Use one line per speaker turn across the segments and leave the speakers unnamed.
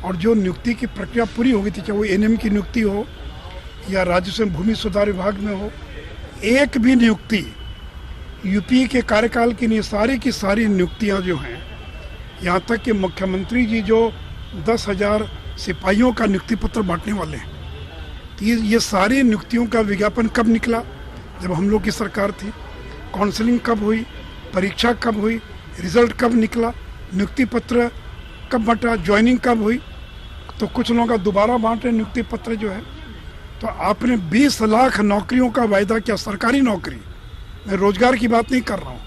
और जो नियुक्ति की प्रक्रिया पूरी हो गई थी, चाहे वो एनएम की नियुक्ति हो या राजस्व भूमि सुधार विभाग में हो, एक भी नियुक्ति यूपी के कार्यकाल की नहीं, सारी की सारी नियुक्तियां जो हैं, यहाँ तक कि मुख्यमंत्री जी जो 10,000 सिपाहियों का नियुक्ति पत्र बांटने वाले हैं, तो ये सारी नियुक्तियों का विज्ञापन कब निकला? जब हम लोग की सरकार थी। काउंसलिंग कब हुई, परीक्षा कब हुई, रिजल्ट कब निकला, नियुक्ति पत्र कब बंटा, ज्वाइनिंग कब हुई? तो कुछ लोगों का दोबारा बांट रहे नियुक्ति पत्र जो है। तो आपने 20 लाख नौकरियों का वायदा किया, सरकारी नौकरी, मैं रोजगार की बात नहीं कर रहा हूँ।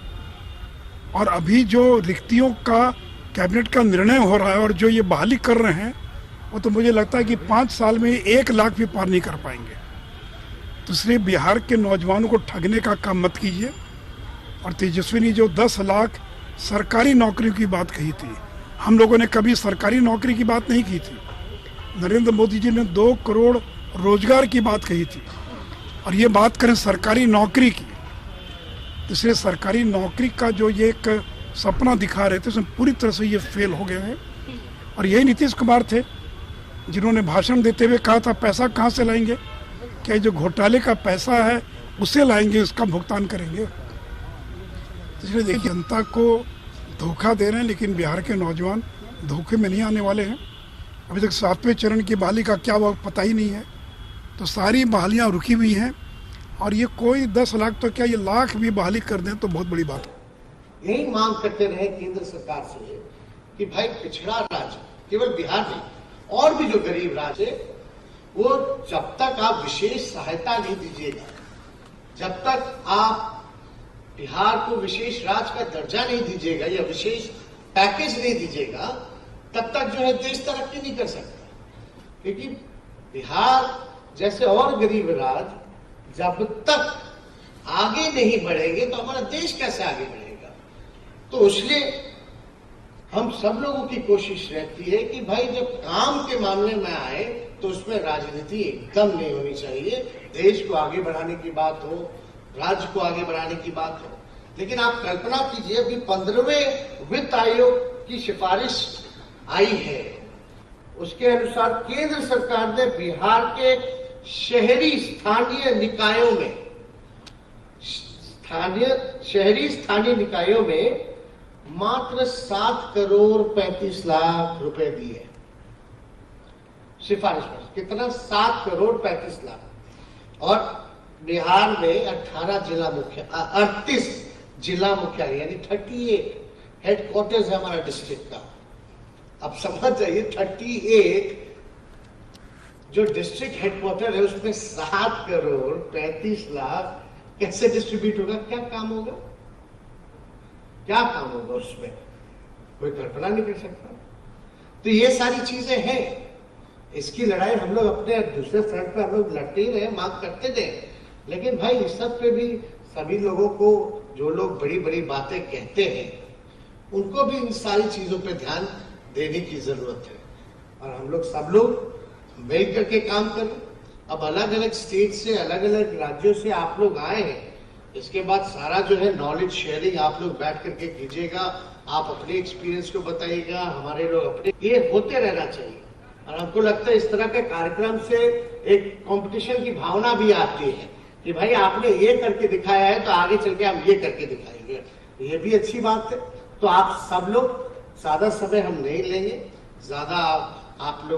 और अभी जो रिक्तियों का कैबिनेट का निर्णय हो रहा है और जो ये बहाली कर रहे हैं, वो तो मुझे लगता है कि 5 साल में 1 लाख भी पार नहीं कर पाएंगे। तो इसलिए बिहार के नौजवानों को ठगने का काम मत कीजिए। और तेजस्वी ने जो 10 लाख सरकारी नौकरियों की बात कही थी, हम लोगों ने कभी सरकारी नौकरी की बात नहीं की थी। नरेंद्र मोदी जी ने 2 करोड़ रोजगार की बात कही थी, और ये बात करें सरकारी नौकरी की, तो इसलिए सरकारी नौकरी का जो ये एक सपना दिखा रहे थे, उसमें पूरी तरह से ये फेल हो गया है। और यही नीतीश कुमार थे जिन्होंने भाषण देते हुए कहा था पैसा कहाँ से लाएंगे, क्या जो घोटाले का पैसा है उसे लाएंगे, उसका भुगतान करेंगे। इसलिए देखिए, जनता को धोखा दे रहे हैं, लेकिन बिहार के नौजवान धोखे में नहीं आने वाले हैं। अभी तक 7वें चरण की बहाली का क्या हुआ पता ही नहीं है। तो सारी बहालियाँ रुकी हुई हैं, और ये कोई 10 लाख तो क्या, ये लाख भी बहाली कर दें तो बहुत बड़ी बात है।
यही मांग करते रहे केंद्र सरकार से कि भाई पिछड़ा राज्य, केवल बिहार नहीं, और भी जो गरीब राज्य है, वो जब तक आप विशेष सहायता नहीं दीजिएगा, जब तक आप बिहार को विशेष राज्य का दर्जा नहीं दीजिएगा या विशेष पैकेज नहीं दीजिएगा, तब तक जो है देश तरक्की नहीं कर सकता। क्योंकि बिहार जैसे और गरीब राज्य जब तक आगे नहीं बढ़ेंगे तो हमारा देश कैसे आगे बढ़ेगा। तो इसलिए हम सब लोगों की कोशिश रहती है कि भाई जब काम के मामले में आए तो उसमें राजनीति एकदम नहीं होनी चाहिए। देश को आगे बढ़ाने की बात हो, राज्य को आगे बढ़ाने की बात हो। लेकिन आप कल्पना कीजिए, अभी 15वें वित्त आयोग की सिफारिश आई है, उसके अनुसार केंद्र सरकार ने बिहार के शहरी स्थानीय निकायों में मात्र 7 करोड़ 35 लाख रुपए दिए सिफारिश पर। कितना? 7 करोड़ 35 लाख। और बिहार में 38 जिला मुख्यालय यानी 38 हेडक्वार्टर्स है हमारा डिस्ट्रिक्ट का। अब समझ जाइए, 38 जो डिस्ट्रिक्ट हेडक्वार्टर है उसमें 7 करोड़ 35 लाख कैसे डिस्ट्रीब्यूट होगा? क्या काम होगा? क्या काम होगा उसमें? कोई कल्पना नहीं कर सकता। तो ये सारी चीजें हैं। इसकी लड़ाई हम लोग अपने दूसरे फ्रंट पे हम लोग लड़ते ही रहे, मांग करते थे। लेकिन भाई इस सब पे भी सभी लोगों को, जो लोग बड़ी बड़ी बातें कहते हैं, उनको भी इन सारी चीजों पे ध्यान देने की जरूरत है। और हम लोग सब लोग मिल करके काम करें। अब अलग अलग स्टेट से, अलग अलग राज्यों से आप लोग आए हैं, इसके बाद सारा जो है नॉलेज शेयरिंग आप लोग बैठ करके कीजिएगा। आप अपने एक्सपीरियंस को बताइएगा, हमारे लोग अपने, ये होते रहना चाहिए। और हमको लगता है इस तरह के कार्यक्रम से एक कंपटीशन की भावना भी आती है कि भाई आपने ये करके दिखाया है तो आगे चल के हम ये करके दिखाएंगे। ये भी अच्छी बात है। तो आप सब लोग, ज्यादा समय हम नहीं लेंगे, ज्यादा आप लोग